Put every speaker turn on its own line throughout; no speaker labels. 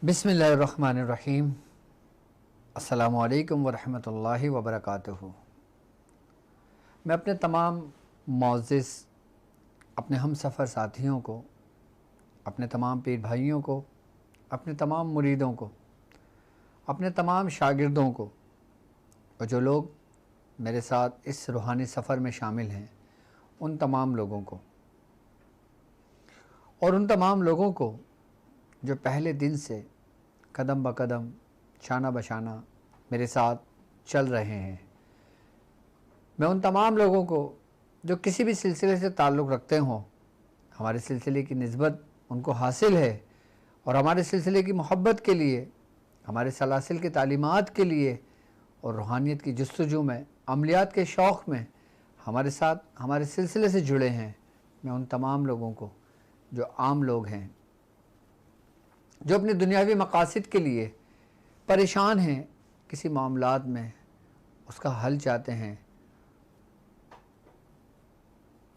बिस्मिल्लाहिर्रहमानिर्रहीम। अस्सलामु अलैकुम वरहमतुल्लाहि वबरकातुहू। मैं अपने तमाम मोअज़्ज़िज़ अपने हम सफ़र साथियों को, अपने तमाम पीर भाइयों को, अपने तमाम मुरीदों को, अपने तमाम शागिर्दों को और जो लोग मेरे साथ इस रूहानी सफ़र में शामिल हैं उन तमाम लोगों को, और उन तमाम लोगों को जो पहले दिन से कदम ब कदम, शाना बशाना मेरे साथ चल रहे हैं। मैं उन तमाम लोगों को जो किसी भी सिलसिले से ताल्लुक़ रखते हों, हमारे सिलसिले की निस्बत उनको हासिल है और हमारे सिलसिले की मोहब्बत के लिए, हमारे सलासिल की तालीमात के लिए और रूहानियत की जस्तजू में, अमलियात के शौक़ में हमारे साथ हमारे सिलसिले से जुड़े हैं, मैं उन तमाम लोगों को जो आम लोग हैं, जो अपने दुनियावी मकासद के लिए परेशान हैं, किसी मामलात में उसका हल चाहते हैं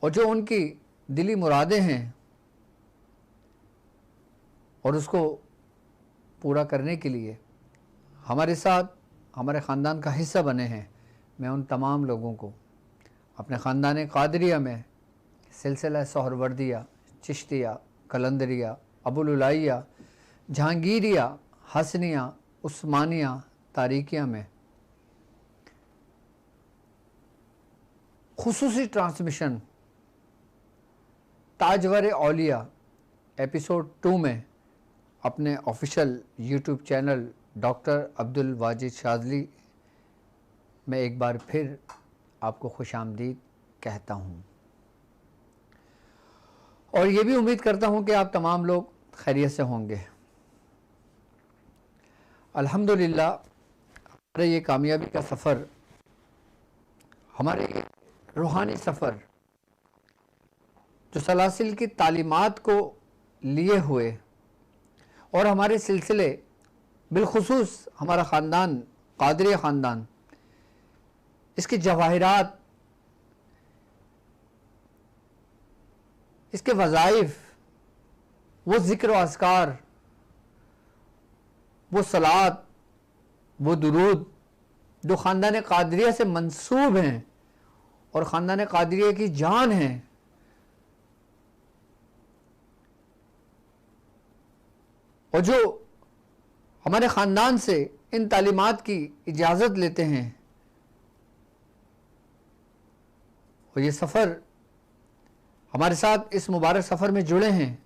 और जो उनकी दिली मुरादें हैं और उसको पूरा करने के लिए हमारे साथ हमारे ख़ानदान का हिस्सा बने हैं, मैं उन तमाम लोगों को अपने ख़ानदान क़ादरिया में सिलसिला सोहरवर्दिया, चिश्तिया, कलंदरिया, अबुल उलाइया, जहांगीरिया, हसनिया, उस्मानिया, तारीकिया में खुसूसी ट्रांसमिशन ताजवर औलिया एपिसोड 2 में अपने official YouTube channel doctor Abdul Wajid Shazli में एक बार फिर आपको खुशामदीद कहता हूँ और ये भी उम्मीद करता हूँ कि आप तमाम लोग खैरियत से होंगे। अल्हम्दुलिल्लाह हमारे ये कामयाबी का सफ़र, हमारे रूहानी सफ़र जो सलासिल की तालीमात को लिए हुए और हमारे सिलसिले बिलखुसूस हमारा ख़ानदान क़ादरिया ख़ानदान इसके जवाहिरात, इसके वज़ाइफ, वो ज़िक्र व अस्कार, वो सलात, वो दुरूद जो ख़ानदान क़ादरिया से मंसूब हैं और ख़ानदान क़ादरिया की जान हैं, और जो हमारे ख़ानदान से इन तालीमात की इजाज़त लेते हैं और ये सफ़र हमारे साथ इस मुबारक सफ़र में जुड़े हैं,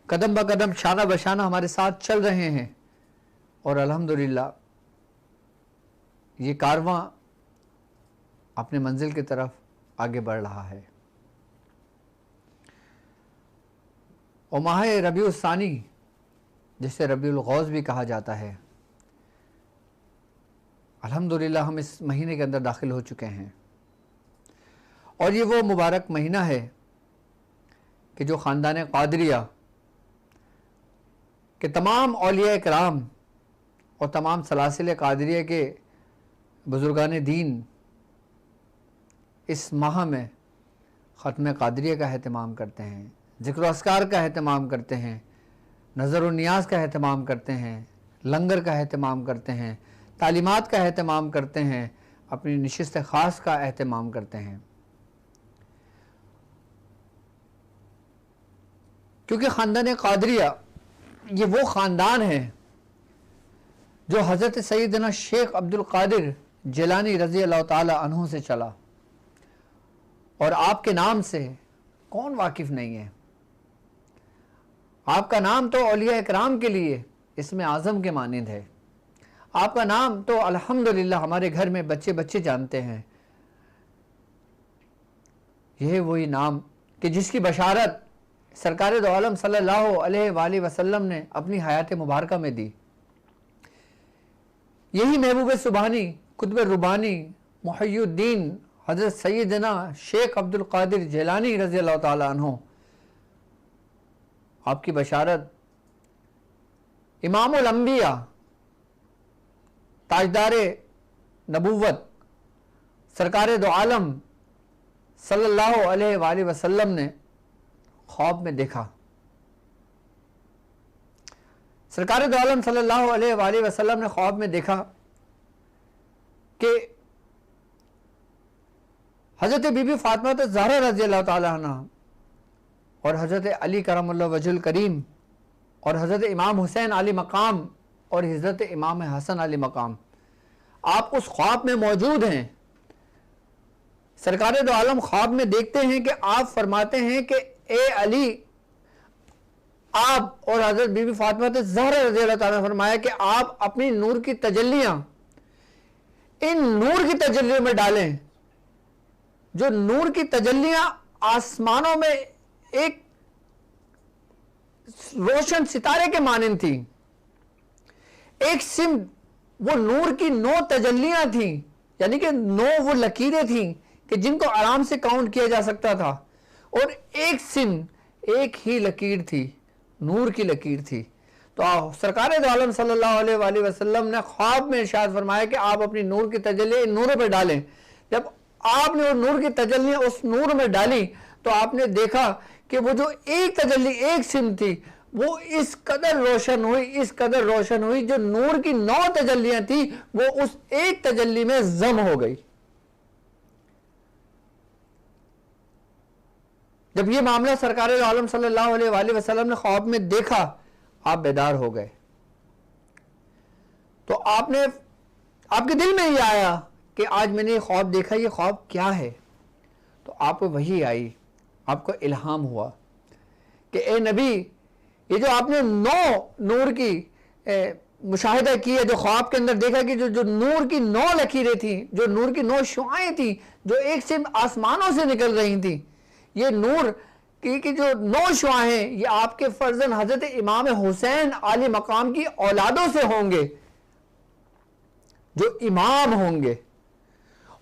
कदम ब कदम, शाना बशाना हमारे साथ चल रहे हैं और अल्हम्दुलिल्लाह ये कारवां अपने मंजिल की तरफ आगे बढ़ रहा है। और माह रबीउल सानी, जिसे रबीउल गौज़ भी कहा जाता है, अल्हम्दुलिल्लाह हम इस महीने के अंदर दाखिल हो चुके हैं और ये वो मुबारक महीना है कि जो ख़ानदान क़ादरिया के तमाम औलिया इकराम और तमाम सलासिल क़ादरिया के बुज़ुर्गान दीन इस माह में ख़त्म क़ादरिया का एहतमाम करते हैं, ज़िक्र अस्कार का एहतमाम करते हैं, नज़र व नियाज़ का एहतमाम करते हैं, लंगर का एहतमाम करते हैं, तालीमात का एहतमाम करते हैं, अपनी नशिस्त ख़ास का एहतमाम करते हैं। क्योंकि ख़ानदान क़ादरिया ये वो ख़ानदान है जो हज़रत सैयदना शेख अब्दुल क़ादिर जिलानी रज़ी अल्लाह ताला अन्हु से चला और आपके नाम से कौन वाकिफ नहीं है। आपका नाम तो औलिया इकराम के लिए इसमें आज़म के मानिंद है। आपका नाम तो अल्हम्दुलिल्लाह हमारे घर में बच्चे बच्चे जानते हैं। यह वही नाम कि जिसकी बशारत सरकार दो आलम सल्लल्लाहु अलैहि वसल्लम ने अपनी हयात मुबारका में दी। यही महबूब सुबहानी कुतुब रुबानी मुहय्यिद्दीन हज़रत सैयदना शेख अब्दुल कादिर जिलानी रज़ी अल्लाह ताला अन्हु, आपकी बशारत इमामुल अंबिया ताजदारे नबूवत सरकार दो आलम सल्लल्लाहु अलैहि वसल्लम ने ख्वाब में देखा। सरकार दो आलम सल्लल्लाहु अलैहि वसल्लम ने ख्वाब में देखा कि हज़रत बीबी फातिमा ज़हरा रज़ी अल्लाह ताला अन्हा और हज़रत अली करमुल्लाह वजहुल करीम और हज़रत इमाम हुसैन अली मकाम और हज़रत इमाम हसन अली मकाम आप उस ख्वाब में मौजूद हैं। सरकार दो आलम ख्वाब में देखते हैं कि आप फरमाते हैं कि ए अली, आप और हज़रत बीबी फातिमा ज़हरा रज़ी अल्लाह ताला ने फरमाया कि आप अपनी नूर की तजल्लियां इन नूर की तजल्लियों में डालें, जो नूर की तजल्लियां आसमानों में एक रोशन सितारे के मानिंद थी। एक सिम वो नूर की 9 तजल्लियां थी, यानी कि 9 वो लकीरें थी कि जिनको आराम से काउंट किया जा सकता था, और एक सिम एक ही लकीर थी, नूर की लकीर थी। तो सरकार दो आलम सल्लल्लाहु अलैहि वसल्लम ने ख्वाब में इरशाद फरमाया कि आप अपनी नूर की तजल्ली इन नूरों पर डालें। जब आपने वो नूर की तजल्ली उस नूर में डाली तो आपने देखा कि वो जो एक तजल्ली एक सिम थी वो इस कदर रोशन हुई, इस कदर रोशन हुई, जो नूर की 9 तजल्लियां थी वो उस एक तजल्ली में जम हो गई। जब ये मामला सरकार दो आलम सल्लल्लाहु अलैहि वसल्लम ने ख्वाब में देखा, आप बेदार हो गए। तो आपके दिल में ये आया कि आज मैंने ये ख्वाब देखा, ये ख्वाब क्या है। तो आपको वही आई, आपको इल्हाम हुआ कि ए नबी, ये जो आपने 9 नूर की मुशाहिदा की है, जो ख्वाब के अंदर देखा कि जो नूर की 9 लकीरें थी, जो नूर की 9 शुआएं थी, जो एक से आसमानों से निकल रही थी, ये नूर की जो 9 शुआएं हैं ये आपके फर्जन हजरत इमाम हुसैन आली मकाम की औलादों से होंगे, जो इमाम होंगे।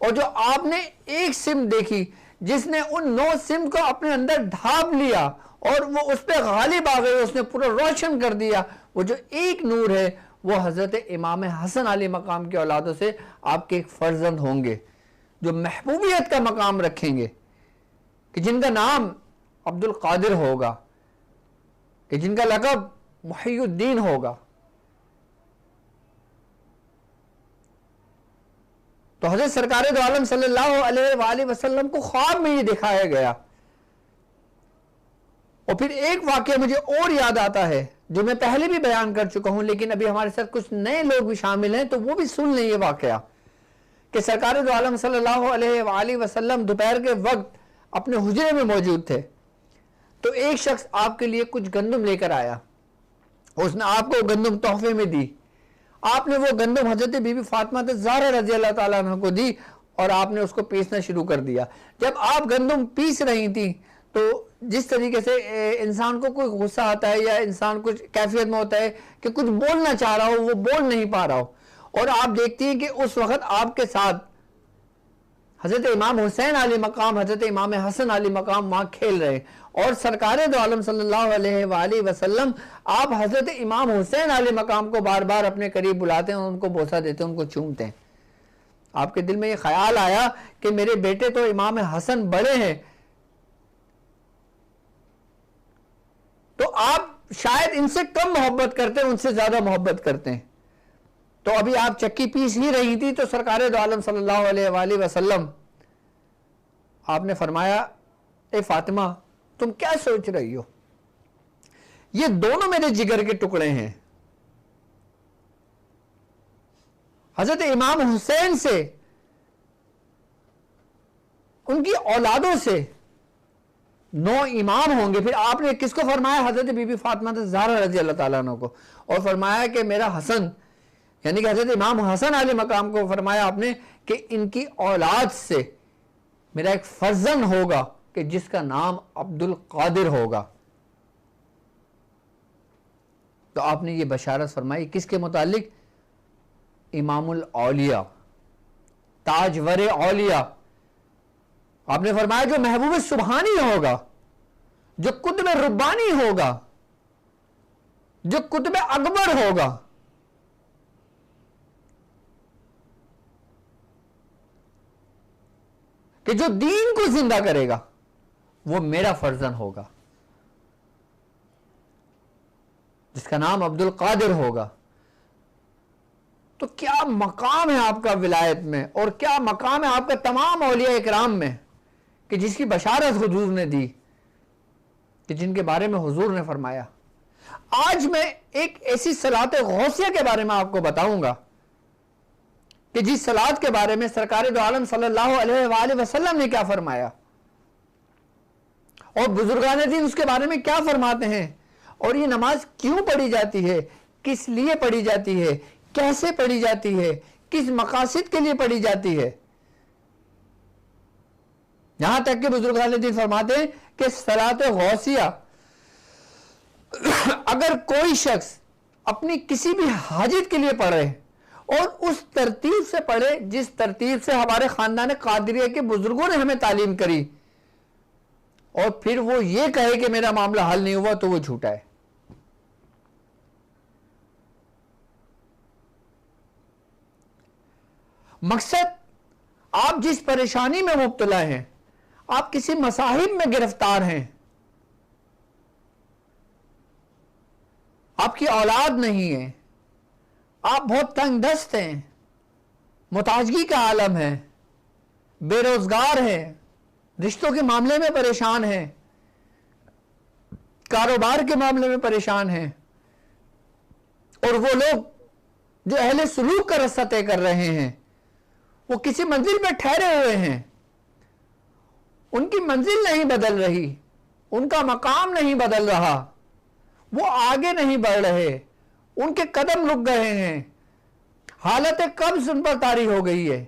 और जो आपने एक सिम देखी जिसने उन 9 सिम को अपने अंदर ढांप लिया और वो उस पर गालिब आ गई, उसने पूरा रोशन कर दिया, वो जो एक नूर है वो हजरत इमाम हसन अली मकाम की औलादों से आपके एक फर्जंद होंगे, जो महबूबियत का मकाम रखेंगे, कि जिनका नाम अब्दुल कादिर होगा, कि जिनका लक़ब मुहय्यिद्दीन होगा। तो हज़रत सरकार दो आलम सल्लल्लाहु अलैहि वसल्लम को ख्वाब में ये दिखाया गया। और फिर एक वाक़या मुझे और याद आता है जो मैं पहले भी बयान कर चुका हूं, लेकिन अभी हमारे साथ कुछ नए लोग भी शामिल हैं तो वो भी सुन लें ये वाक़या कि सरकार दो आलम सल्लल्लाहु अलैहि वसल्लम दोपहर के वक्त अपने हुजरे में मौजूद थे। तो एक शख्स आपके लिए कुछ गंदम लेकर आया, उसने आपको गंदम तोहफे में दी। आपने वो गंदम हजरत बीबी फातिमा ज़हरा रज़ी अल्लाह ताला अन्हा को दी और आपने उसको पीसना शुरू कर दिया। जब आप गंदम पीस रही थी तो जिस तरीके से इंसान को कोई गुस्सा आता है या इंसान कुछ कैफियत में होता है कि कुछ बोलना चाह रहा हो, वो बोल नहीं पा रहा हो, और आप देखती हैं कि उस वक्त आपके साथ हजरत इमाम हुसैन अली मकाम, हजरत इमाम हसन अली मकाम वहाँ खेल रहे हैं, और सरकार दो आलम सल्लल्लाहु अलैहि वसल्लम आप हजरत इमाम हुसैन अली मकाम को बार बार अपने करीब बुलाते हैं, उनको बोसा देते हैं, उनको चूमते हैं। आपके दिल में ये ख्याल आया कि मेरे बेटे तो इमाम हसन बड़े हैं, तो आप शायद इनसे कम मोहब्बत करते हैं, उनसे ज्यादा मोहब्बत करते हैं। तो अभी आप चक्की पीस ही रही थी तो सरकार दो आलम सल्लल्लाहु अलैहि वसल्लम आपने फरमाया, ए फातिमा तुम क्या सोच रही हो, ये दोनों मेरे जिगर के टुकड़े हैं। हजरत इमाम हुसैन से उनकी औलादों से 9 इमाम होंगे। फिर आपने किसको फरमाया? हजरत बीबी फातिमा ज़हरा रजी अल्लाह ताला अन्हा को, और फरमाया कि मेरा हसन यानी कि हजरत इमाम हसन आले मकाम को फरमाया आपने कि इनकी औलाद से मेरा एक फर्जन होगा कि जिसका नाम अब्दुल कादिर होगा। तो आपने ये बशारत फरमाई किसके मुतालिक? इमामुल औलिया, ताजवर औलिया। आपने फरमाया जो महबूब सुबहानी होगा, जो कुतुब रुब्बानी होगा, जो कुतुब अकबर होगा, कि जो दीन को जिंदा करेगा, वो मेरा फर्जन होगा जिसका नाम अब्दुल कादिर होगा। तो क्या मकाम है आपका विलायत में, और क्या मकाम है आपका तमाम औलिया इकराम में कि जिसकी बशारत हुजूर ने दी, कि जिनके बारे में हुजूर ने फरमाया। आज मैं एक ऐसी सलात गौसिया के बारे में आपको बताऊंगा कि जिस सलात के बारे में सरकार दो आलम सल्लल्लाहु अलैहि वसल्लम ने क्या फरमाया, और बुजुर्गान दीन उसके बारे में क्या फरमाते हैं, और ये नमाज क्यों पढ़ी जाती है, किस लिए पढ़ी जाती है, कैसे पढ़ी जाती है, किस मकासद के लिए पढ़ी जाती है। यहां तक कि बुजुर्गान दीन फरमाते हैं कि सलात गौसिया अगर कोई शख्स अपनी किसी भी हाजत के लिए पढ़े और उस तरतीब से पढ़े जिस तरतीब से हमारे खानदान कादरिया के बुजुर्गों ने हमें तालीम करी, और फिर वो ये कहे कि मेरा मामला हल नहीं हुआ, तो वो झूठा है। मकसद, आप जिस परेशानी में मुब्तला हैं, आप किसी मसाहिब में गिरफ्तार हैं, आपकी औलाद नहीं है, आप बहुत तंग दस्त हैं, मुताजगी का आलम है, बेरोजगार हैं, रिश्तों के मामले में परेशान हैं, कारोबार के मामले में परेशान हैं, और वो लोग जो अहले सुलूक का रास्ता तय कर रहे हैं वो किसी मंजिल पे ठहरे हुए हैं, उनकी मंजिल नहीं बदल रही, उनका मकाम नहीं बदल रहा, वो आगे नहीं बढ़ रहे, उनके कदम रुक गए हैं, हालत कब्ज़ उन पर तारी हो गई है।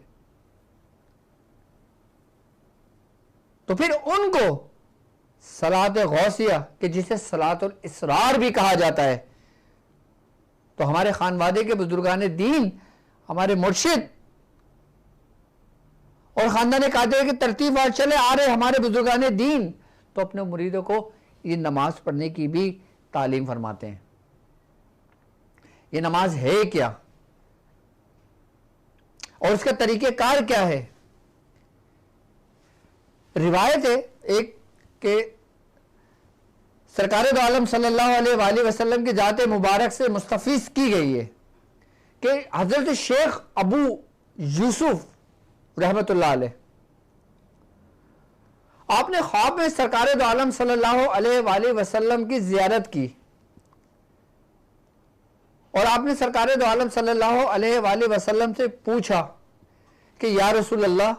तो फिर उनको सलात गौसिया कि जिसे सलातुल इसरार भी कहा जाता है, तो हमारे खानवादे के बुजुर्गान दीन, हमारे मुर्शिद और खानदान कादिर की तरतीब वार चले आ रहे हमारे बुजुर्गान दीन, तो अपने मुरीदों को ये नमाज पढ़ने की भी तालीम फरमाते हैं। ये नमाज है क्या और इसका तरीक़ेकार क्या है? रिवायत है एक के सरकार दो आलम सल्लल्लाहु अलैहि वसल्लम की जाते मुबारक से मुस्तफीज की गई है कि हजरत शेख अबू यूसुफ रहमतुल्लाह अलैह, आपने ख्वाब में सरकार दो आलम सल्लल्लाहु अलैहि वसल्लम की जियारत की, और आपने सरकार दो आलम सल्लल्लाहु अलैहि वसल्लम से पूछा कि या रसूल अल्लाह,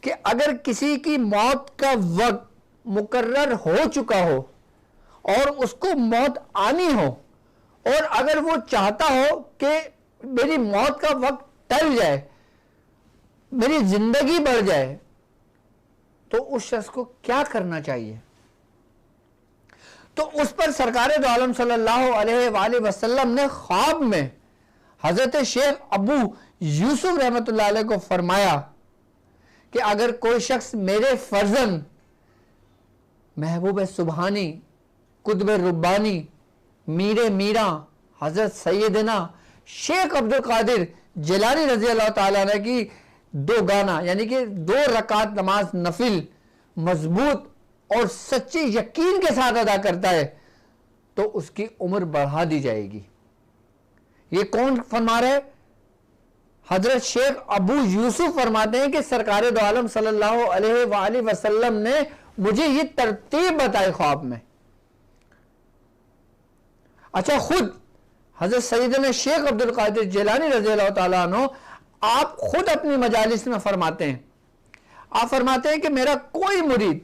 कि अगर किसी की मौत का वक्त मुकर्रर हो चुका हो और उसको मौत आनी हो, और अगर वो चाहता हो कि मेरी मौत का वक्त टल जाए, मेरी जिंदगी बढ़ जाए, तो उस शख्स को क्या करना चाहिए? तो उस पर सरकार दो आलम सल्लल्लाहु अलैहि वसल्लम ने ख्वाब में हजरत शेख अबू यूसुफ रहमतुल्लाह अलैह को फरमाया कि अगर कोई शख्स मेरे फर्जन महबूब सुबहानी, कुतुब रुब्बानी, मीरे मीरा हजरत सैयदना शेख अब्दुल कादिर जिलानी रजी अल्लाह ताला अन्हु की 2 गाना यानी कि 2 रकात नमाज नफिल मजबूत और सच्चे यकीन के साथ अदा करता है, तो उसकी उम्र बढ़ा दी जाएगी। ये कौन फरमा रहे? हजरत शेख अबू यूसुफ फरमाते हैं कि सरकार दो आलम सल्लल्लाहु अलैहि वसल्लम ने मुझे ये तरतीब बताई ख्वाब में। अच्छा, खुद हजरत सैयदना शेख अब्दुल कादिर जिलानी रज़ी अल्लाह ताला अन्हु आप खुद अपनी मजालिस में फरमाते हैं, आप फरमाते हैं कि मेरा कोई मुरीद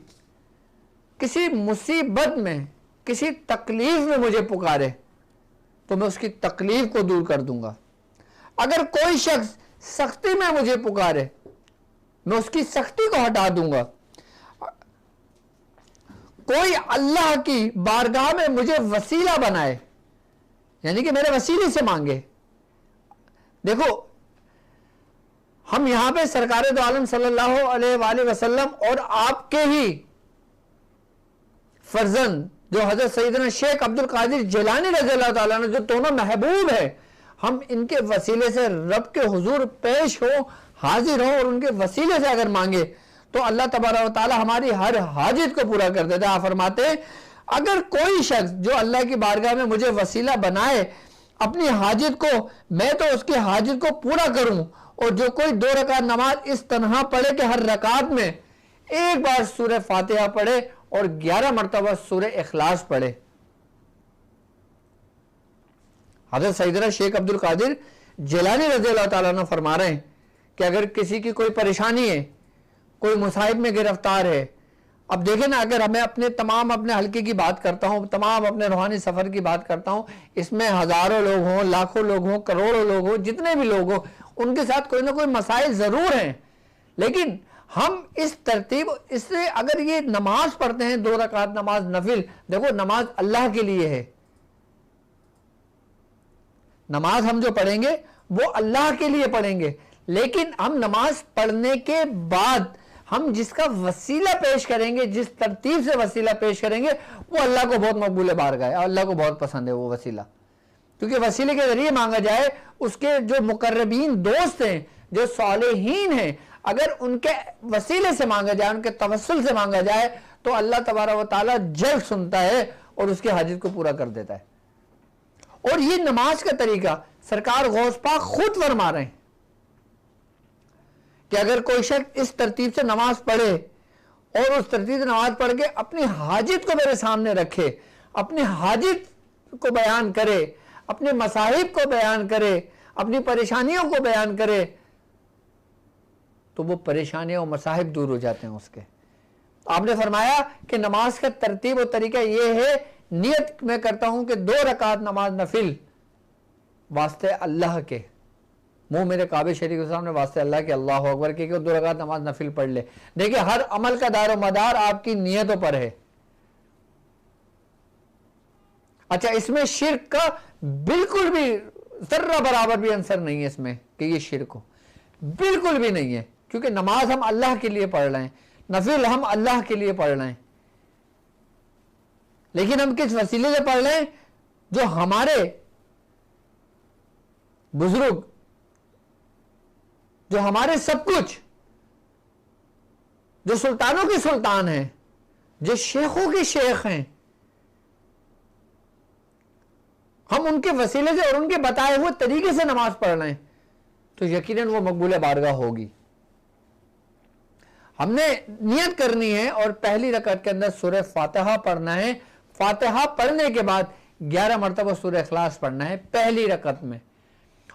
किसी मुसीबत में, किसी तकलीफ में मुझे पुकारे तो मैं उसकी तकलीफ को दूर कर दूंगा। अगर कोई शख्स सख्ती में मुझे पुकारे मैं उसकी सख्ती को हटा दूंगा। कोई अल्लाह की बारगाह में मुझे वसीला बनाए, यानी कि मेरे वसीले से मांगे। देखो, हम यहां पे सरकार दो आलम सल्लल्लाहु अलैहि वसल्लम और आपके ही फर्जंद जो हजरत सैयदना शेख अब्दुल कादिर जिलानी रज़ियल्लाहु ताला अन्हु, जो दोनों महबूब है, हम इनके वसीले से रब के हुजूर पेश हो, हाजिर हो और उनके वसीले से अगर मांगे तो अल्लाह तबारक व तआला हमारी हर हाजित को पूरा कर देता है। आप फरमाते हैं अगर कोई शख्स जो अल्लाह की बारगाह में मुझे वसीला बनाए अपनी हाजित को, मैं तो उसकी हाजित को पूरा करूं। और जो कोई 2 रकात नमाज इस तनहा पढ़े कि हर रकात में एक बार सूरह फातिहा पढ़े और 11 मरतबा सूरह इखलास पढ़े। हज़रत सैयदना शेख अब्दुल कादिर जिलानी रज़ियल्लाहु ताला अन्हु फरमा रहे हैं कि अगर किसी की कोई परेशानी है, कोई मुसाइब में गिरफ्तार है, अब देखें ना, अगर हमें अपने हल्के की बात करता हूँ, तमाम अपने रूहानी सफ़र की बात करता हूँ, इसमें हज़ारों लोग हों, लाखों लोग हों, करोड़ों लोग हों, जितने भी लोग हों, उनके साथ कोई ना कोई मसाइल ज़रूर हैं। लेकिन हम इस तरतीब, इससे अगर ये नमाज पढ़ते हैं 2 रकात नमाज नफिल, देखो नमाज अल्लाह के लिए है। नमाज हम जो पढ़ेंगे वो अल्लाह के लिए पढ़ेंगे, लेकिन हम नमाज पढ़ने के बाद हम जिसका वसीला पेश करेंगे, जिस तरतीब से वसीला पेश करेंगे, वो अल्लाह को बहुत मकबूल बारगाह है, अल्लाह को बहुत पसंद है वो वसीला। क्योंकि वसीले के जरिए मांगा जाए, उसके जो मुकर्रबीन दोस्त हैं, जो सालेहीन हैं, अगर उनके वसीले से मांगा जाए, उनके तवस्सुल से मांगा जाए तो अल्लाह तबारक व तआला जल्द सुनता है और उसकी हाजित को पूरा कर देता है। और ये नमाज का तरीका सरकार गौस पाक खुद फरमा रहे हैं कि अगर कोई शख्स इस तरतीब से नमाज पढ़े और उस तरतीब से नमाज पढ़ के अपनी हाजित को मेरे सामने रखे, अपनी हाजित को बयान करे, अपने मसाहिब को बयान करे, अपनी परेशानियों को बयान करे, तो वो परेशानियां और मसाहिब दूर हो जाते हैं उसके। आपने फरमाया कि नमाज का तरतीब और तरीका ये है, नियत मैं करता हूं कि 2 रकात नमाज नफिल वास्ते अल्लाह के, मुंह मेरे काबे शरीफ के सामने वास्ते अल्लाह के, अल्लाह अकबर के 2 रकात नमाज नफिल पढ़ ले। देखिए, हर अमल का दारो मदार आपकी नियतों पर है। अच्छा, इसमें शिर्क का बिल्कुल भी जर्रा बराबर भी आंसर नहीं है इसमें कि ये शिर्क हो, बिल्कुल भी नहीं है। क्योंकि नमाज हम अल्लाह के लिए पढ़ रहे हैं, नफिल हम अल्लाह के लिए पढ़ रहे हैं, लेकिन हम किस वसीले से पढ़ रहे हैं? जो हमारे बुजुर्ग, जो हमारे सब कुछ, जो सुल्तानों के सुल्तान हैं, जो शेखों के शेख हैं, हम उनके वसीले से और उनके बताए हुए तरीके से नमाज पढ़ रहे हैं, तो यकीनन वो मकबूल बारगाह होगी। हमने नियत करनी है और पहली रकअत के अंदर सूरह फातिहा पढ़ना है। फातिहा पढ़ने के बाद 11 मरतबा सूरह इखलास पढ़ना है पहली रकअत में,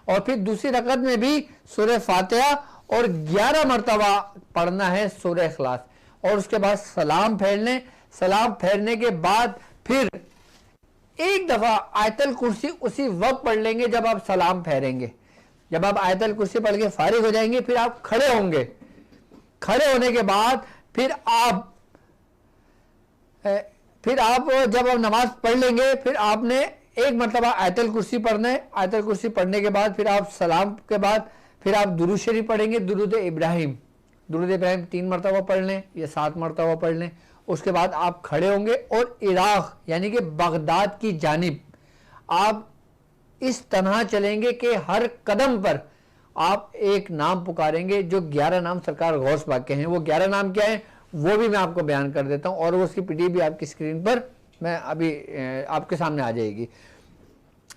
और फिर दूसरी रकअत में भी सूरह फातिहा और 11 मरतबा पढ़ना है सूरह इखलास, और उसके बाद सलाम फेरने, सलाम फेरने के बाद फिर एक दफा आयतल कुर्सी उसी वक्त पढ़ लेंगे जब आप सलाम फेरेंगे। जब आप आयतल कुर्सी पढ़ के फारिग हो जाएंगे, फिर आप खड़े होंगे। खड़े होने के बाद फिर आप जब आप नमाज पढ़ लेंगे, फिर आपने एक मरतबा आयतल कुर्सी पढ़ना है। आयतल कुर्सी पढ़ने के बाद फिर आप सलाम के बाद फिर आप दुरूद शरीफ पढ़ेंगे, दुरूद इब्राहिम। दुरूद इब्राहिम 3 मरतबा पढ़ लें या 7 मरतबा पढ़ लें। उसके बाद आप खड़े होंगे और इराक यानी कि बगदाद की जानिब आप इस तरह चलेंगे कि हर कदम पर आप एक नाम पुकारेंगे, जो 11 नाम सरकार गौस पाक के हैं। वो 11 नाम क्या है वो भी मैं आपको बयान कर देता हूं, और वो उसकी पीडीएफ भी आपकी स्क्रीन पर मैं अभी आपके सामने आ जाएगी।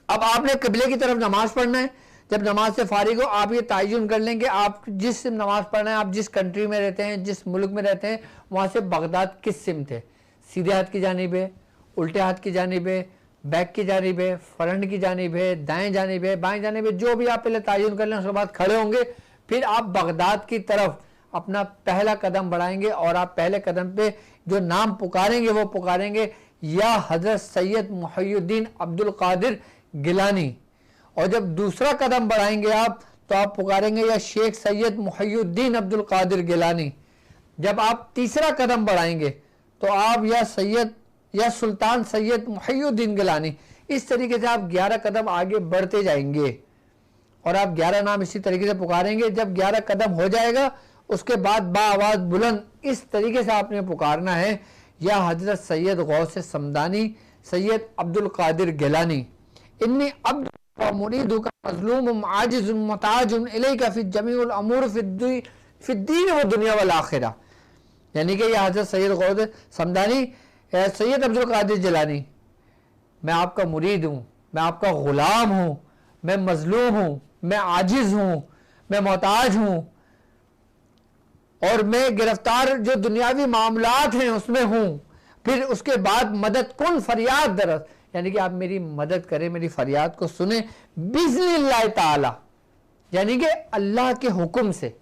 अब आपने किबले की तरफ नमाज पढ़ना है। जब नमाज से फारिग हो, आप ये तयन कर लेंगे आप जिस नमाज पढ़ना है, आप जिस कंट्री में रहते हैं, जिस मुल्क में रहते हैं, वहाँ से बगदाद किस सिमत है, सीधे हाथ की जानिब है, उल्टे हाथ की जानिब है, बैक की जानिब है, फ्रंट की जानिब है, दाएं जानिब है, बाएं जानिब है, जो भी आप पहले तयन कर लें। उसके बाद खड़े होंगे, फिर आप बगदाद की तरफ अपना पहला कदम बढ़ाएंगे और आप पहले कदम पे जो नाम पुकारेंगे वो पुकारेंगे या हज़रत सैयद मुहय्यिद्दीन अब्दुल कादिर गिलानी, और जब दूसरा कदम बढ़ाएंगे आप तो आप पुकारेंगे या शेख सैयद मुहय्यिद्दीन अब्दुल कादिर गिलानी। जब आप तीसरा कदम बढ़ाएंगे तो आप या सैयद या सुल्तान सैयद मुहय्यिद्दीन गिलानी। इस तरीके से आप 11 कदम आगे बढ़ते जाएंगे और आप 11 नाम इसी तरीके से पुकारेंगे। जब 11 कदम हो जाएगा उसके बाद बाआवाज़ बुलंद इस तरीके से आपने पुकारना है, या हजरत सैयद गौस समदानी सैयद अब्दुल कादिर गिलानी इन्नी अब्द व मुरीदु का मज़लूम आजिज़ मुहताज इलैका फी जमीउल अमूर फी दीन व दुनिया वल आखिरा। यानी कि यह हजरत सैयद गौस समदानी सैयद अब्दुल कादिर गिलानी, मैं आपका मुरीद हूँ, मैं आपका ग़ुलाम हूँ, मैं मज़लूम हूँ, मैं आजिज़ हूँ, मैं मोहताज हूँ और मैं गिरफ्तार जो दुनियावी मामलात हैं उसमें हूँ। फिर उसके बाद मदद कुन फरियाद दरस, यानी कि आप मेरी मदद करें, मेरी फरियाद को सुने बिज़्निल्लाह ताला, यानी कि अल्लाह के हुक्म से।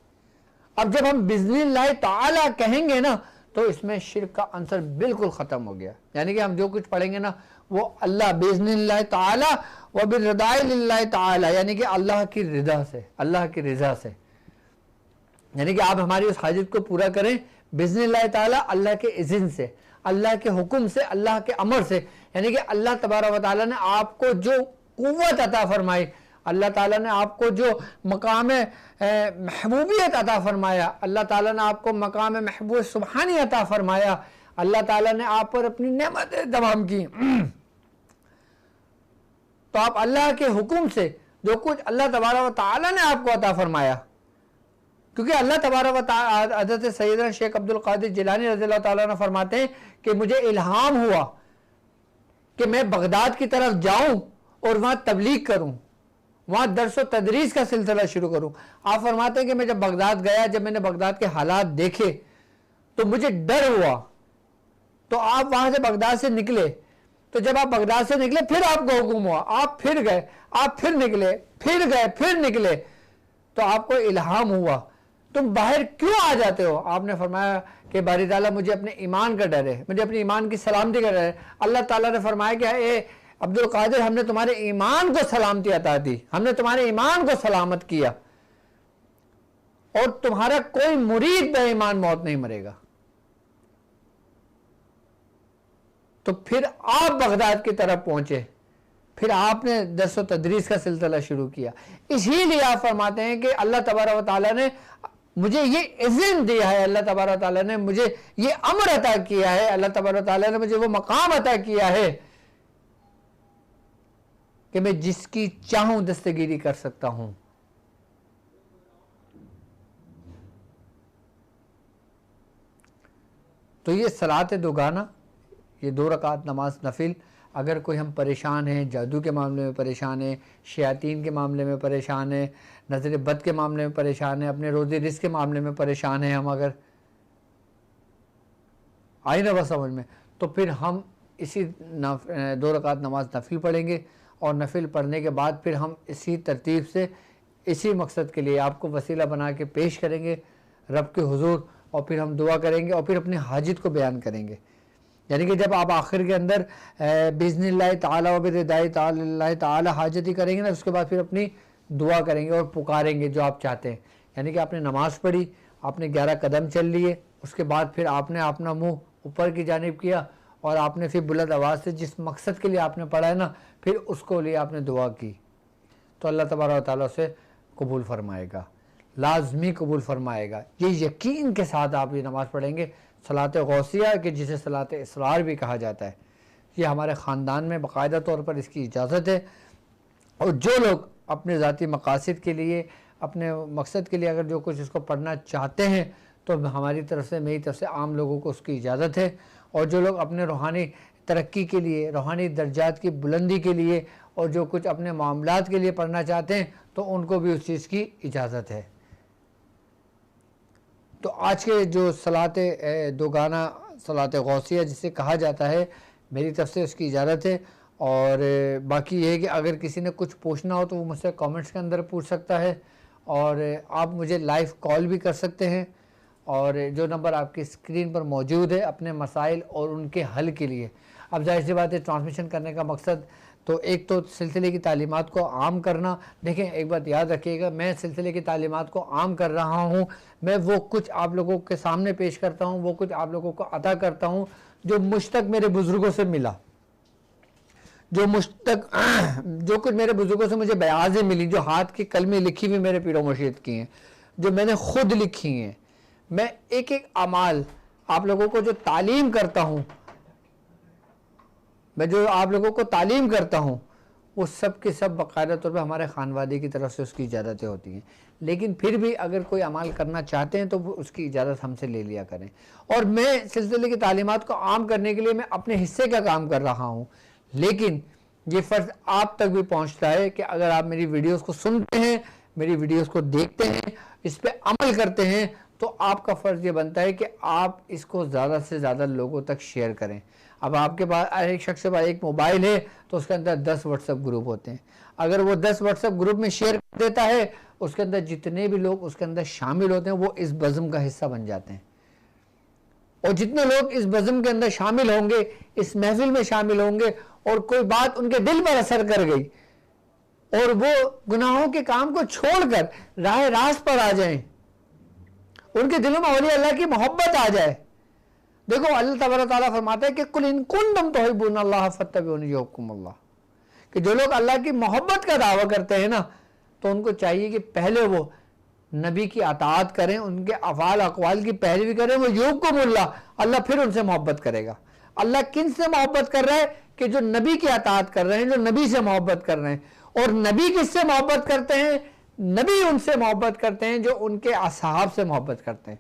अब जब हम बिज़्निल्लाह ताला कहेंगे ना तो इसमें शिर्क का अंसर बिल्कुल ख़त्म हो गया। यानी कि हम जो कुछ पढ़ेंगे ना वो अल्लाह बिज़्निल्लाह ताला व बिरदाइल्लाह ताला, यानी कि अल्लाह की रिदा से, अल्लाह की रज़ा से। यानी कि आप हमारी उस हाजत को पूरा करें बिज़्निल्लाह ताला, अल्लाह के इज़्न से, अल्लाह के हुक्म से, अल्लाह के अमर से। यानी कि अल्लाह तबारक व तआला ने आपको जो कुव्वत अता फरमाई, अल्लाह ताला ने आपको जो मकाम महबूबियत अता फरमाया, अल्लाह ताला ने आपको मकाम महबूब सुबहानी अता फरमाया, अल्लाह ताला ने आप पर अपनी नेमतें तमाम की, तो आप अल्लाह के हुक्म से जो कुछ अल्लाह तबारक व तआला ने आपको अता फरमाया, क्योंकि अल्लाह तबारक व तआला हज़रत सैयदना शेख अब्दुल कादिर जिलानी रज़ियल्लाहु ताला अन्हु फरमाते हैं कि मुझे इल्हाम हुआ कि मैं बगदाद की तरफ जाऊं और वहाँ तबलीग करूं, वहाँ दर्स व तदरीस का सिलसिला शुरू करूं। आप फरमाते हैं कि मैं जब बगदाद गया, जब मैंने बगदाद के हालात देखे तो मुझे डर हुआ, तो आप वहाँ से बगदाद से निकले, तो जब आप बगदाद से निकले फिर आपको हुक्म हुआ, आप फिर गए, आप फिर निकले, फिर गए, फिर निकले, तो आपको इल्हाम हुआ तुम बाहर क्यों आ जाते हो। आपने फरमाया कि बारी ताला मुझे अपने ईमान का डर है, मुझे अपने ईमान की सलामती का डर है। अल्लाह ताला ने फरमाया कि ए अब्दुल कादिर, हमने तुम्हारे ईमान को सलामती अता दी, हमने तुम्हारे ईमान को सलामत किया और तुम्हारा कोई मुरीद बेईमान मौत नहीं मरेगा। तो फिर आप बगदाद की तरफ पहुंचे, फिर आपने दर्स व तदरीस का सिलसिला शुरू किया। इसीलिए आप फरमाते हैं कि अल्लाह तबारक व तआला ने मुझे ये इज़्न दिया है, अल्लाह तबारक व तआला ने मुझे ये अमर अता किया है, अल्लाह तबारक व तआला ने मुझे वो मकाम अता किया है कि मैं जिसकी चाहूं दस्तगीरी कर सकता हूं। तो ये सलात दोगाना, ये 2 रकात नमाज नफिल, अगर कोई हम परेशान हैं, जादू के मामले में परेशान है, शयातीन के मामले में परेशान है, नज़र बद के मामले में परेशान है, अपने रोज़ी रिज़्क़ के मामले में परेशान है, हम अगर आई ना बस समझ में, तो फिर हम इसी 2 रकात नमाज नफिल पढ़ेंगे और नफिल पढ़ने के बाद फिर हम इसी तरतीब से इसी मकसद के लिए आपको वसीला बना के पेश करेंगे रब के हुजूर, और फिर हम दुआ करेंगे और फिर अपनी हाजित को बयान करेंगे। यानी कि जब आप आखिर के अंदर बिज़्निल्लाह ताला व बिरदाइल्लाह ताला हाजती करेंगे ना, उसके बाद फिर अपनी दुआ करेंगे और पुकारेंगे जो आप चाहते हैं। यानी कि आपने नमाज़ पढ़ी, आपने 11 कदम चल लिए, उसके बाद फिर आपने अपना मुंह ऊपर की जानिब किया और आपने फिर बुलंद आवाज़ से जिस मकसद के लिए आपने पढ़ा है ना, फिर उसको लिए आपने दुआ की, तो अल्लाह तबारक व तआला उसे कबूल फरमाएगा, लाजमी कबूल फरमाएगा। ये यकीन के साथ आप ये नमाज़ पढ़ेंगे। सलात गौसिया कि जिसे सलात इसरार भी कहा जाता है, ये हमारे ख़ानदान में बाकायदा तौर पर इसकी इजाज़त है। और जो लोग अपने ज़ाती मकासद के लिए, अपने मकसद के लिए अगर जो कुछ इसको पढ़ना चाहते हैं तो हमारी तरफ से, मेरी तरफ से आम लोगों को उसकी इजाज़त है। और जो लोग अपने रूहानी तरक्की के लिए, रूहानी दर्जात की बुलंदी के लिए और जो कुछ अपने मामलात के लिए पढ़ना चाहते हैं तो उनको भी उस चीज़ की इजाज़त है। तो आज के जो सलात दोगाना, सलात गौसिया जिसे कहा जाता है, मेरी तरफ से उसकी इजाज़त है। और बाकी ये है कि अगर किसी ने कुछ पूछना हो तो वो मुझसे कमेंट्स के अंदर पूछ सकता है, और आप मुझे लाइव कॉल भी कर सकते हैं। और जो नंबर आपकी स्क्रीन पर मौजूद है अपने मसाइल और उनके हल के लिए। अब जाहिर सी बात है ट्रांसमिशन करने का मकसद तो एक तो सिलसिले की तालीमात को आम करना। देखें एक बात याद रखिएगा, मैं सिलसिले की तालीमात को आम कर रहा हूँ, मैं वो कुछ आप लोगों के सामने पेश करता हूँ, वो कुछ आप लोगों को अता करता हूँ जो मुझ तक मेरे बुज़ुर्गों से मिला, जो कुछ मेरे बुजुर्गों से मुझे बयाज़ें मिली, जो हाथ की कलमें लिखी हुई मेरे पीरो मुर्शिद की हैं, जो मैंने खुद लिखी हैं। मैं एक एक अमाल आप लोगों को जो तालीम करता हूँ, मैं जो आप लोगों को तालीम करता हूँ, वो सब के सब बाकायदा तौर पर हमारे खानवादे की तरफ से उसकी इजाज़तें होती हैं। लेकिन फिर भी अगर कोई अमाल करना चाहते हैं तो वो उसकी इजाज़त हमसे ले लिया करें। और मैं सिलसिले की तालीमात को आम करने के लिए मैं अपने हिस्से का काम कर रहा हूँ, लेकिन ये फ़र्ज़ आप तक भी पहुँचता है कि अगर आप मेरी वीडियोस को सुनते हैं, मेरी वीडियोस को देखते हैं, इस पर अमल करते हैं, तो आपका फ़र्ज़ ये बनता है कि आप इसको ज़्यादा से ज़्यादा लोगों तक शेयर करें। अब आपके पास एक शख्स के पास एक मोबाइल है तो उसके अंदर 10 व्हाट्सएप ग्रुप होते हैं। अगर वो 10 व्हाट्सएप ग्रुप में शेयर कर देता है, उसके अंदर जितने भी लोग उसके अंदर शामिल होते हैं वो इस बज़म का हिस्सा बन जाते हैं। और जितने लोग इस बज़म के अंदर शामिल होंगे, इस महफिल में शामिल होंगे, और कोई बात उनके दिल पर असर कर गई और वो गुनाहों के काम को छोड़कर राह रास्त पर आ जाएं, उनके दिलों में औलिया अल्लाह की मोहब्बत आ जाए। देखो अल्लाह तबारक तआला फरमाता है कि कुल इन कुंतुम तुहिब्बूना अल्लाह फत्तबिऊनी युहब्बुकुमुल्लाह, कि जो लोग अल्लाह की मोहब्बत का दावा करते हैं ना, तो उनको चाहिए कि पहले वो नबी की अताअत करें, उनके अफ़ाल अक़वाल की पैरवी करें, वो युहब्बुकुमुल्लाह, अल्लाह फिर उनसे मोहब्बत करेगा। अल्लाह किन से मोहब्बत कर रहा है कि जो नबी की अताअत कर रहे हैं, जो नबी से मोहब्बत कर रहे हैं। और नबी किससे मोहब्बत करते हैं? नबी उनसे मोहब्बत करते हैं जो उनके असहाब से मोहब्बत करते हैं।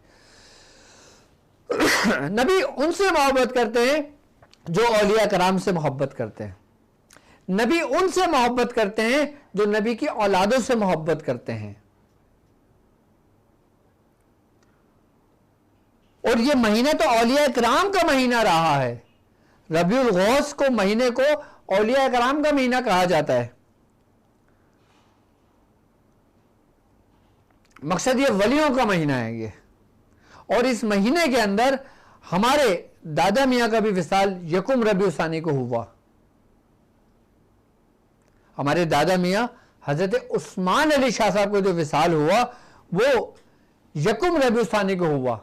नबी उनसे मोहब्बत करते हैं जो औलिया कराम से मोहब्बत करते हैं। नबी उनसे मोहब्बत करते हैं जो नबी की औलादों से मोहब्बत करते हैं। और ये महीना तो औलिया कराम का महीना रहा है। रबीउल गौस को महीने को औलिया कराम का महीना कहा जाता है। मकसद ये वलियों का महीना है ये। और इस महीने के अंदर हमारे दादा मियाँ का भी विसाल यकुम रबीउल सानी को हुआ। हमारे दादा मियाँ हजरत उस्मान अली शाह साहब को जो विसाल हुआ वो यकुम रबीउल सानी को हुआ।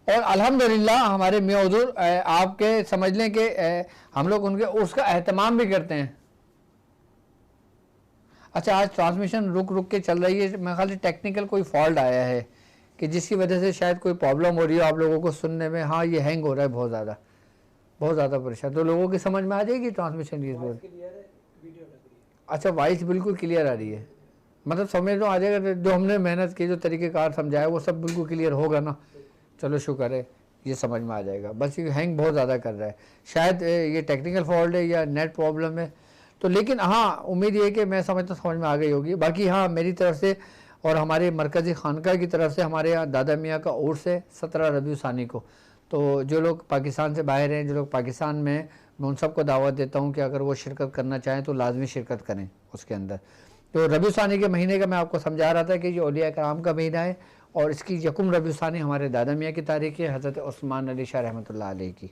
और अल्हम्दुलिल्लाह हमारे मियाँ हुजूर आपके समझ लें कि हम लोग उनके उसका एहतमाम भी करते हैं। अच्छा, आज ट्रांसमिशन रुक रुक के चल रही है, मेरे ख्याल से टेक्निकल कोई फॉल्ट आया है कि जिसकी वजह से शायद कोई प्रॉब्लम हो रही है आप लोगों को सुनने में। हाँ, ये हैंग हो रहा है बहुत ज़्यादा परेशान। तो लोगों की समझ में आ जाएगी ट्रांसमिशन की। अच्छा, वॉइस बिल्कुल क्लियर आ रही है, मतलब समझ लो आ जाएगा। जो हमने मेहनत की, जो तरीक़ेकार समझाया वो सब बिल्कुल क्लियर होगा ना। चलो शुक्र है, ये समझ में आ जाएगा। बस ये हैंग बहुत ज़्यादा कर रहा है, शायद ये टेक्निकल फॉल्ट है या नेट प्रॉब्लम है। तो लेकिन हाँ, उम्मीद ये कि मैं समझता समझ में आ गई होगी। बाकी हाँ, मेरी तरफ से और हमारे मरकज़ी खानका की तरफ से हमारे यहाँ दादा मियाँ का उर्स है 17 रबीउल सानी को। तो जो लोग पाकिस्तान से बाहर हैं, जो लोग पाकिस्तान में हैं, मैं उन सबको दावत देता हूँ कि अगर वो शिरकत करना चाहें तो लाजमी शिरकत करें उसके अंदर। तो रबीउल सानी के महीने का मैं आपको समझा रहा था कि ये औलिया कराम का महीना है और इसकी यकुम रबीउल सानी हमारे दादा मियाँ की तारीख़ है, हज़रत उस्मान अली शाह रहमतुल्लाह अलैह की।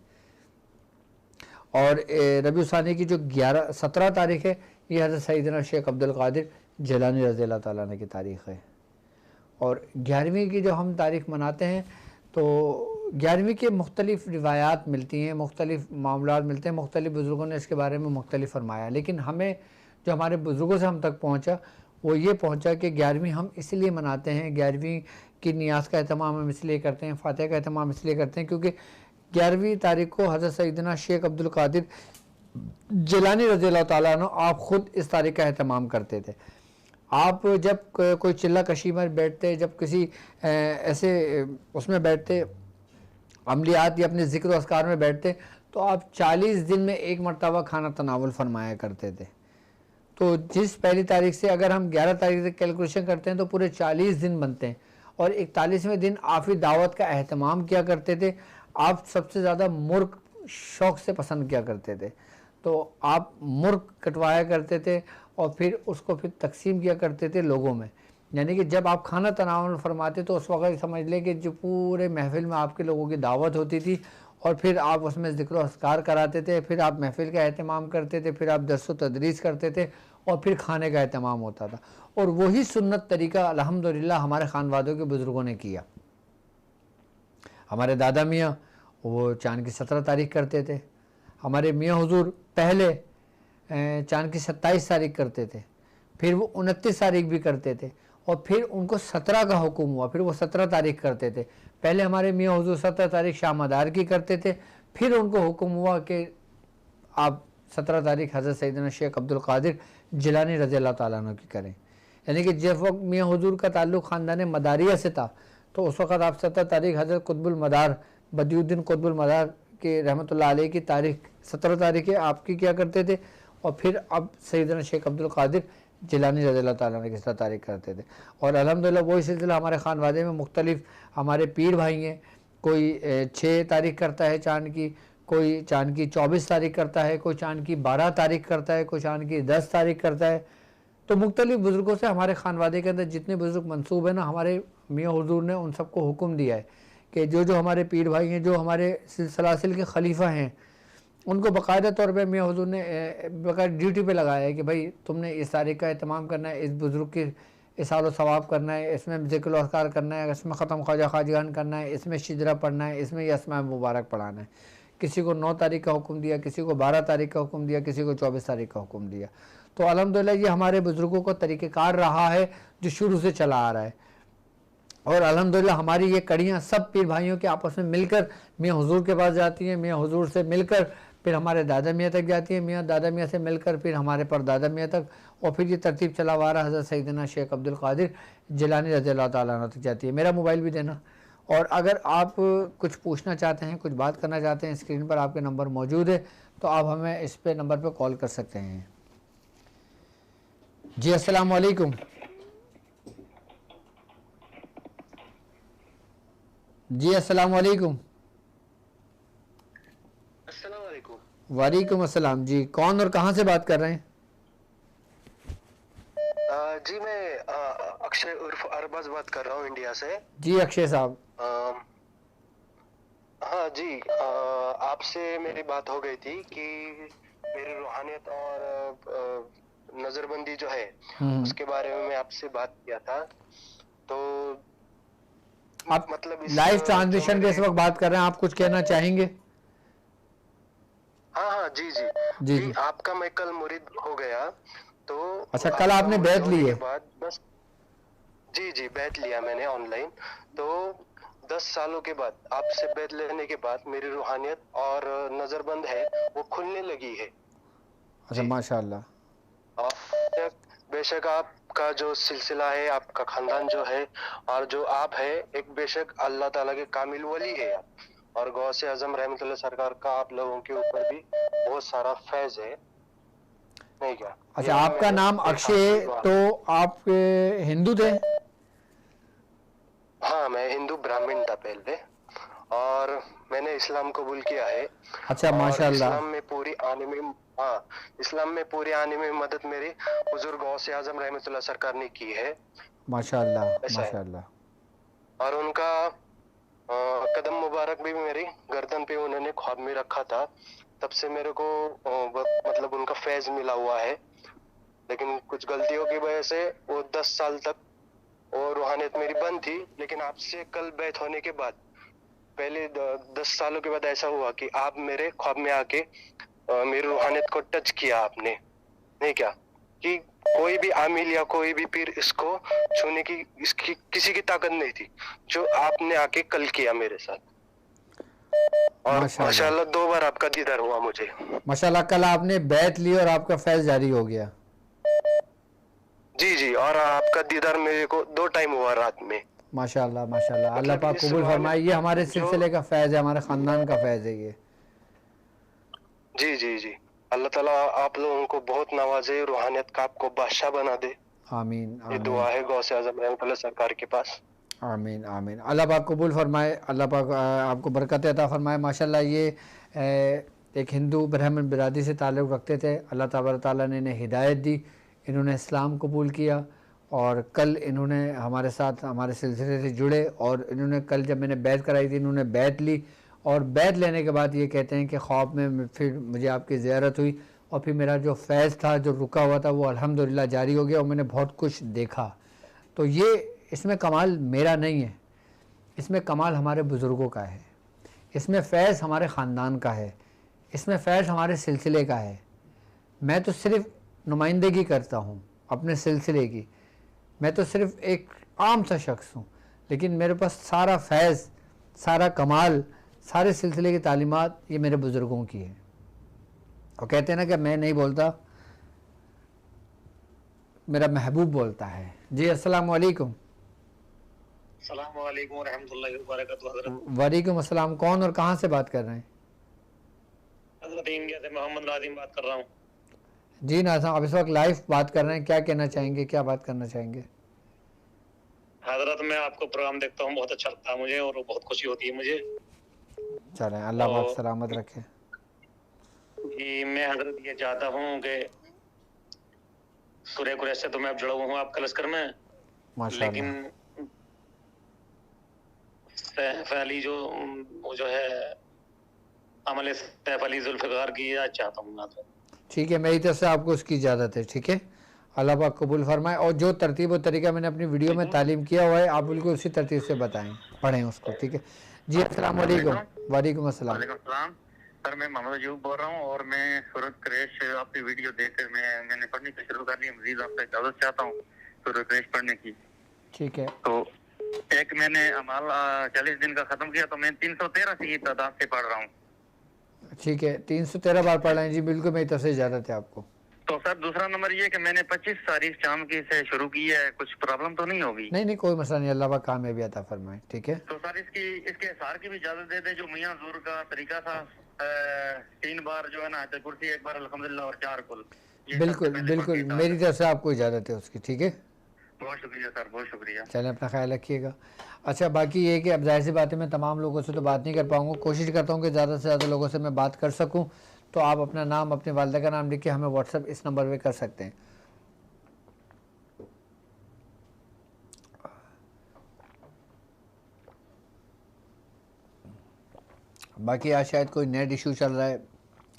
और रबीउल सानी की जो 17 तारीख़ है ये हज़रत सैयदना शेख अब्दुल कादिर जिलानी रज़ियल्लाहु ताला अन्हु की तारीख़ है। और 11वीं की जो हम तारीख़ मनाते हैं तो 11वीं के मुख्तलिफ़ रिवायात मिलती हैं, मुख्तलिफ़ मामलात मिलते हैं, मुख्तलिफ़ बुज़ुर्गों ने इसके बारे में मुख्तलिफ़ फरमाया। लेकिन हमें जो हमारे बुज़ुर्गों से हम तक पहुँचा वो ये पहुँचा कि 11वीं हम इसलिए मनाते हैं, 11वीं की नियाज़ का एहतमाम हम इसलिए करते हैं, फ़ातिहा का एहतमाम इसलिए करते हैं क्योंकि 11वीं तारीख़ को हज़रत सैयदना शेख अब्दुल कादिर जिलानी रज़ियल्लाहु ताला अन्हु आप ख़ुद इस तारीख़ का एहतमाम करते थे। आप जब कोई चिल्ला कशी में बैठते, जब किसी ऐसे उसमें बैठते, अमलियात या अपने ज़िक्र अस्कार में बैठते, तो आप 40 दिन में एक मरतबा खाना तनावुल फरमाया करते थे। तो जिस पहली तारीख से अगर हम 11 तारीख से कैलकुलेशन करते हैं तो पूरे 40 दिन बनते हैं। और 41वें दिन आप ही दावत का एहतमाम किया करते थे। आप सबसे ज़्यादा मुर्ग शौक़ से पसंद किया करते थे, तो आप मुर्ग कटवाया करते थे और फिर उसको फिर तकसीम किया करते थे लोगों में। यानी कि जब आप खाना तनावुल फरमाते तो उस वक्त समझ लें कि जो पूरे महफिल में आपके लोगों की दावत होती थी और फिर आप उसमें ज़िक्र अस्कार कराते थे, फिर आप महफिल का एहतमाम करते थे, फिर आप दर्स व तदरीस करते थे और फिर खाने का एहतमाम होता था। और वही सुन्नत तरीका अल्हम्दुलिल्लाह हमारे खानवादों के बुज़ुर्गों ने किया। हमारे दादा मियाँ वो चाँद की 17 तारीख करते थे, हमारे मियाँ हुज़ूर पहले चाँद की 27 तारीख करते थे, फिर वो 29 तारीख भी करते थे और फिर उनको 17 का हुक्म हुआ, फिर वो 17 तारीख करते थे। पहले हमारे मियाँ हुज़ूर 17 तारीख शामदार की करते थे, फिर उनको हुक्म हुआ कि आप 17 तारीख हज़रत सैयदना शेख अब्दुल कादिर जिलानी रज़ी अल्लाह तआला अन्हु की करें। यानी कि जिस वक्त मियाँ हुज़ूर का ताल्लुक़ ख़ानदान मदारिया से था तो उस वक़्त आप 17 तारीख हज़रत कुतुबुल मदार बदियुद्दीन कुतुबुल मदार के रहमतुल्लाह अलैह की तारीख 17 तारीख आपकी क्या करते थे और फिर अब सैयदना शेख अब्दुल कादिर जिलानी रज़ी अल्लाह तआला अन्हु की 17 तारीख करते थे। और अल्हम्दुलिल्लाह वही सिलसिला हमारे खानवादे में मुख्तलिफ हमारे पीर भाई हैं, कोई 6 तारीख करता है चाँद की, कोई चाँद की 24 तारीख करता है, कोई चाँद की 12 तारीख करता है, कोई चाँद की 10 तारीख करता है। तो मुख्तलिफ बुज़ुर्गों से हमारे खानवादे के अंदर जितने बुज़ुर्ग मंसूब हैं ना, हमारे मियाँ हुज़ूर ने उन सबको हुक्म दिया है कि जो जो हमारे पीर भाई हैं, जो हमारे सिलसिल के खलीफा हैं, उनको बाकायदा तौर पे मियाँ हुज़ूर ने बाकायदा ड्यूटी पे लगाया है कि भाई तुमने इस तारीख का एहतमाम करना है, इस बुज़ुर्ग की इसाल सवाब करना है, इसमें ज़िक्र व अस्कार करना है, इसमें ख़त्म ख्वाजा खाजगान करना है, इसमें शिजरा पढ़ना है, इसमें यसमा मुबारक पढ़ाना है। किसी को 9 तारीख का हुक्म दिया, किसी को 12 तारीख का हुक्म दिया, किसी को 24 तारीख का हुक्म दिया। तो अल्हम्दुलिल्लाह ये हमारे बुज़ुर्गों का तरीक़ेकार रहा है जो शुरू से चला आ रहा है। और अल्हम्दुलिल्लाह हमारी ये कड़ियाँ सब पीर भाइयों के आपस में मिलकर मियाँ हुज़ूर के पास जाती हैं, मियाँ हुज़ूर से मिलकर फिर हमारे दादा मियाँ तक जाती हैं, मियाँ दादा मियाँ से मिलकर फिर हमारे परदादा मियाँ तक, और फिर ये तरतीब चला हुआ रहा हज़रत सैयदना शेख अब्दुल कादिर जिलानी रज़ी अल्लाह तआला अन्हु तक जाती है। मेरा मोबाइल भी देना, और अगर आप कुछ पूछना चाहते हैं, कुछ बात करना चाहते हैं, स्क्रीन पर आपके नंबर मौजूद है तो आप हमें इस पे नंबर पर कॉल कर सकते हैं। जी अस्सलाम वालेकुम। जी अस्सलाम वालेकुम। वालेकुम अस्सलाम। जी कौन और कहाँ से बात कर रहे हैं?
जी मैं अक्षय उर्फ अरबाज बात कर रहा हूँ इंडिया से।
जी अक्षय साहब।
हाँ जी, आपसे मेरी बात हो गई थी कि मेरी रूहानियत और नजरबंदी जो है उसके बारे में मैं आपसे बात किया था। तो
आप मतलब लाइव ट्रांसमिशन के इस वक्त बात कर रहे हैं, आप कुछ कहना चाहेंगे?
हाँ हाँ जी जी
जी,
जी आपका मैं कल मुरीद हो गया। तो
अच्छा, कल आपने बैत ली है?
बस जी जी बैत लिया मैंने ऑनलाइन। तो 10 सालों के बाद आपसे बैत लेने के बाद मेरी रूहानियत और नजरबंद है वो खुलने लगी है।
अच्छा माशाअल्लाह।
और बेशक आपका जो सिलसिला है, आपका खानदान जो है और जो आप है, एक बेशक अल्लाह ताला के कामिल वली है आप, और गौसे आजम रहमतुल्लाह सरकार का आप लोगों के ऊपर भी बहुत सारा फैज है, नहीं क्या?
अच्छा, आपका नाम अक्षय, तो आप हिंदू थे?
हाँ मैं हिंदू ब्राह्मण था पहले, और मैंने इस्लाम कबूल किया है।
अच्छा माशाअल्लाह।
इस्लाम में पूरी आने में इस्लाम में पूरी आने में मदद मेरी हुजूर गौसे आजम रहमतुल्लाह सरकार ने की है। माशाअल्लाह माशाअल्लाह। और उनका कदम मुबारक भी मेरी गर्दन पे उन्होंने ख्वाब में रखा था, तब से मेरे को मतलब उनका फैज मिला हुआ है। लेकिन कुछ गलतियों की वजह से वो 10 साल तक वो रूहानियत मेरी बंद थी। लेकिन आपसे कल बैत होने के बाद पहले 10 सालों के बाद ऐसा हुआ कि आप मेरे ख्वाब में आके मेरी रूहानियत को टच किया आपने, नहीं क्या? कि कोई भी आमिल या कोई भी पीर इसको छूने की इसकी किसी की ताकत नहीं थी, जो आपने आके कल किया मेरे साथ। और माशाअल्लाह 2 बार आपका दीदार हुआ मुझे।
माशाअल्लाह, कल आपने बैत ली और आपका फैज जारी हो गया।
जी जी, और आपका दीदार मेरे को 2 टाइम हुआ रात में।
माशाअल्लाह माशाअल्लाह, अल्लाह पाक कबूल फरमाए। ये हमारे सिलसिले का फैज है, हमारे खानदान का फैज है ये।
जी जी जी, अल्लाह ताला आप लोगों को बहुत नवाजे, रूहानियत का आपको बादशाह बना दे।
आमीन
ये दुआ है गौसे आज़म रहमतुल्लाह सरकार के पास।
आमीन आमीन। अल्लाह पाक कबूल फरमाए, अल्लाह पाक आपको बरकत अता फरमाए। माशाअल्लाह ये एक हिंदू ब्राह्मण बिरादरी से ताल्लुक़ रखते थे, अल्लाह तबारक ताला ने इन्हें हिदायत दी, इन्होंने इस्लाम कबूल किया और कल इन्होंने हमारे साथ हमारे सिलसिले से जुड़े और इन्होंने कल जब मैंने बैत कराई थी इन्होंने बैत ली और बैत लेने के बाद ये कहते हैं कि ख्वाब में फिर मुझे आपकी ज़ियारत हुई और फिर मेरा जो फैज़ था जो रुका हुआ था वो अल्हम्दुलिल्लाह जारी हो गया और मैंने बहुत कुछ देखा। तो ये इसमें कमाल मेरा नहीं है, इसमें कमाल हमारे बुज़ुर्गों का है, इसमें फैज़ हमारे ख़ानदान का है, इसमें फैज़ हमारे सिलसिले का है। मैं तो सिर्फ़ नुमाइंदगी करता हूँ अपने सिलसिले की, मैं तो सिर्फ़ एक आम सा शख्स हूँ, लेकिन मेरे पास सारा फैज़, सारा कमाल, सारे सिलसिले की तालीमात ये मेरे बुज़ुर्गों की है। और कहते हैं ना कि मैं नहीं बोलता, मेरा महबूब बोलता है। जी अस्सलाम वालेकुम।
अस्सलाम वालेकुम रहमतुल्लाहि व बरकातहू हज़रत।
वालेकुम अस्सलाम। कौन और कहाँ से बात कर रहे हैं?
हज़रत इंडिया से मोहम्मद नाज़िम बात कर रहा हूँ।
जी नाज़िम, आप इस वक्त लाइव बात कर रहे हैं, क्या कहना चाहेंगे, क्या बात करना चाहेंगे?
हज़रत मैं आपको प्रोग्राम देखता हूँ, बहुत अच्छा लगता है मुझे और बहुत खुशी होती है मुझे।
चलें, अल्लाह पाक सलामत रखे।
जी मैं हज़रत ये चाहता हूँ कि सूरह कुरैश से तो मैं अब जुड़ा हुआ हूँ आपके लश्कर में, लेकिन सैफ अली वो जो है अमल सैफ अली जुल्फ़िकार की याद चाहता हूँ मैं।
ठीक है, मेरी तरफ से आपको उसकी इजाज़त है। ठीक है, अल्लाह पाक कबूल फरमाए। और जो तरतीब और तरीका मैंने अपनी वीडियो में तालीम किया हुआ है आप बिल्कुल उसी तरतीब से बताएं, पढ़ें उसको। ठीक है जी। अस्सलाम वालेकुम। वालेकुम अस्सलाम।
सर मैं मोहम्मद अयूब बोल रहा हूँ और मैं सूरह कुरैश आपकी वीडियो देखकर मैंने पढ़नी शुरू कर दी। मजीद आपसे इजाज़त चाहता हूँ सूरह कुरैश पढ़ने की।
ठीक है,
तो एक मैंने अमाल 40 दिन का ख़त्म किया तो मैं 313 की तादाद से पढ़ रहा हूँ।
ठीक है, 313 बार पढ़ लें जी, बिल्कुल मेरी तरफ से इजाज़त है आपको।
तो सर दूसरा नंबर ये कि मैंने 25 तारीख शाम की से शुरू की है, कुछ प्रॉब्लम तो नहीं होगी?
नहीं नहीं, कोई मसला नहीं, अल्लाह पाक कामयाबी अता फरमाए। ठीक है,
तो सर इसके सार की भी इजाज़त दे दे जो मियाँ ज़ुर का तरीका था, 3 बार जो है ना आयत कुर्सी, 1 बार अल्हम्दुलिल्लाह और 4 कुल।
बिल्कुल बिल्कुल मेरी तरफ से आपको इजाज़त है उसकी। ठीक है,
बहुत शुक्रिया सर, बहुत शुक्रिया।
चलें, अपना ख्याल रखिएगा। अच्छा, बाकी ये कि अब ज़ाहिर सी बात है मैं तमाम लोगों से तो बात नहीं कर पाऊँगा, कोशिश करता हूँ कि ज़्यादा से ज़्यादा लोगों से मैं बात कर सकूँ। तो आप अपना नाम, अपने वालिदा का नाम लिख के हमें व्हाट्सएप इस नंबर पे कर सकते हैं। बाकी आज शायद कोई नेट इशू चल रहा है,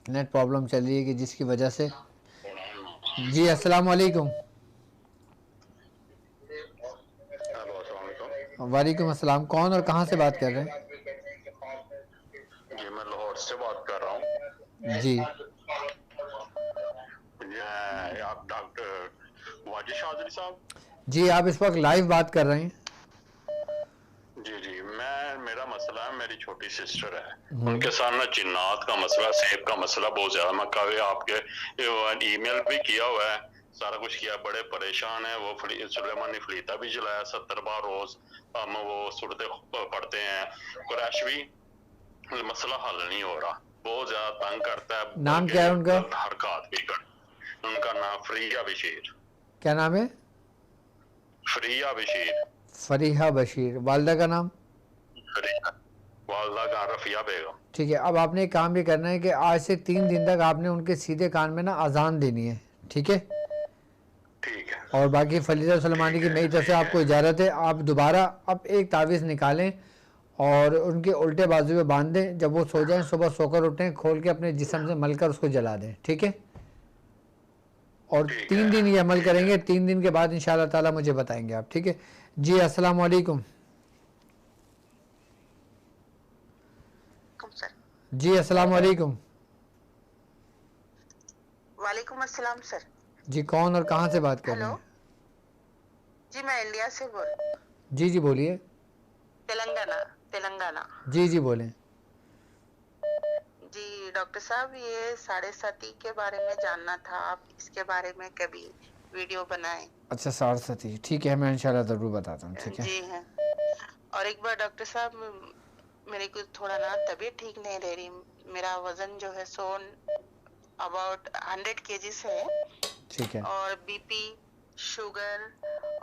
नेट प्रॉब्लम चल रही है कि जिसकी वजह से। जी अस्सलाम वालेकुम। वालेकुम अस्सलाम। कौन और कहाँ से बात कर रहे हैं?
जी मैं लाहौर से बात कर रहा हूँ।
जी
आप डॉक्टर वाजिद चौधरी साहब?
जी, आप इस वक्त लाइव बात कर रहे हैं।
जी जी, मेरा मसला है, मेरी छोटी सिस्टर है, उनके सामने जिन्नात का मसला, सेब का मसला बहुत ज्यादा। मैं कभी आपके ईमेल भी किया हुआ है, सारा कुछ किया, बड़े परेशान है वो। सुलेमानी फलीता भी जलाया 70 बार रोज, हम वो सूरतें पढ़ते हैं, कुरैश भी, मसला हल नहीं हो रहा, बहुत ज्यादा तंग करता है।
नाम क्या है उनका?
हरकत भी कर, उनका नाम फरिया बशीर।
क्या नाम है?
फरिया बशीर।
फरीहा बशीर। वालिदा का नाम?
वालिदा का रफिया बेगम।
ठीक है, अब आपने एक काम भी करना है कि आज से 3 दिन तक आपने उनके सीधे कान में ना अजान देनी है। ठीक है,
ठीक है।
और बाकी फलीदा सुलेमानी की मेरी तरफ से आपको इजाज़त है। आप दोबारा अब एक तावीज़ निकालें और उनके उल्टे बाजू में बांध दें, जब वो सो जाएं सुबह सोकर उठें, खोल के अपने जिस्म से मलकर उसको जला दें। ठीक है, और 3 दिन ये अमल करेंगे, 3 दिन के बाद इंशाअल्लाह ताला मुझे बताएंगे आप। ठीक है जी। अस्सलाम वालेकुम। जी अस्सलाम वालेकुम।
वालेकुम अस्सलाम सर।
जी कौन और कहाँ से बात कर रहे हैं?
जी मैं इंडिया से बोल।
जी जी बोलिए।
तेलंगाना। तेलंगाना।
जी जी बोलें।
जी डॉक्टर साहब, ये 7.5 के बारे में जानना था, आप इसके बारे में कभी वीडियो बनाएं?
अच्छा 7.5, ठीक है, मैं इंशाल्लाह ज़रूर बताता हूँ। ठीक है
जी हैं। और एक बार डॉक्टर साहब, मेरे को थोड़ा ना तबीयत ठीक नहीं रह रही, मेरा वजन जो है अबाउट 100 kgs है।
ठीक है।
और बीपी, शुगर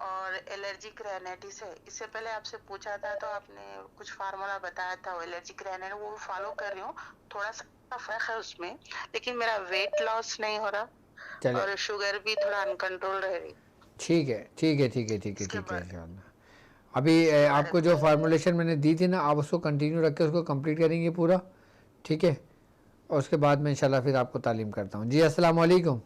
और एलर्जिक रेनाइटिस है। इससे पहले आपसे पूछा था तो आपने कुछ फार्मूला बताया था, एलर्जिक रेनाइटिस वो फॉलो कर रही हूँ, थोड़ा सा फर्क है उसमें, लेकिन मेरा वेट लॉस नहीं हो रहा और शुगर भी थोड़ा अनकंट्रोल रह रही।
ठीक है ठीक है ठीक है ठीक है ठीक है इंशाल्लाह। अभी आपको जो फार्मूलेशन मैंने दी थी ना, आप उसको कंटिन्यू रख के उसको कंप्लीट करेंगे पूरा, ठीक है। और उसके बाद मैं इंशाल्लाह फिर आपको तालीम करता हूँ। जी अस्सलाम वालेकुम।